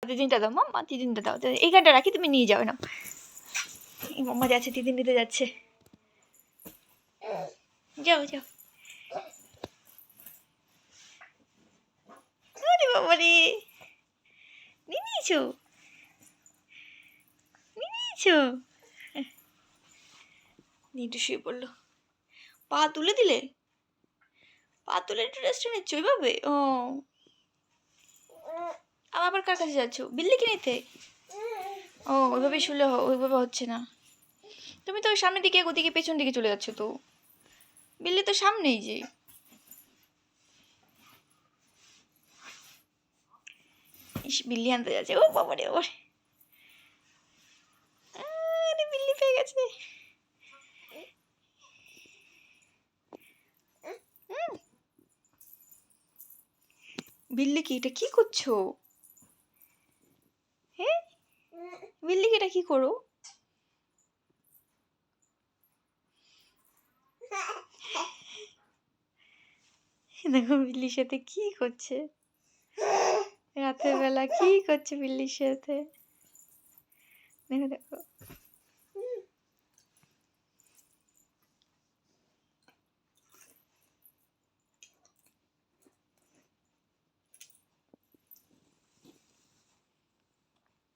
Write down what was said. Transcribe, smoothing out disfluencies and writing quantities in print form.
তিতিনটা দাও মাম্মা, তিতিনটা দাও। এইখানটা রাখি, তুমি নিয়ে যাও না। এই মাম্মা যাচ্ছে, তিতিন নিতে যাচ্ছে। যাও যাও। আরে বাবা রে, নিয়ে নিয়েছো, নিয়ে নিয়েছো। নিয়ে একটু শুয়ে পড়লো। পা তুলে দিলে, পা তুলে একটু রেস্ট নিচ্ছ ওইভাবে? ও আবার কার কাছে যাচ্ছ? বিল্লিকে নিতে? ও ওইভাবে শুলে ওইভাবে হচ্ছে না। তুমি তো সামনের দিকে ওদিকে পেছন দিকে চলে যাচ্ছ তো। বিল্লি তো সামনেই যে। ইস, বিল্লি আনতে যাচ্ছে। ও বাবা রে বাবা, আরে বিল্লি পেয়ে গেছে। বিল্লি কি এটা কি করছো? হ্যাঁ, বিল্লিকে এটা কি করো? দেখো বিল্লির সাথে কি করছে, রাতের বেলা কি করছে বিল্লির সাথে। দেখো দেখো।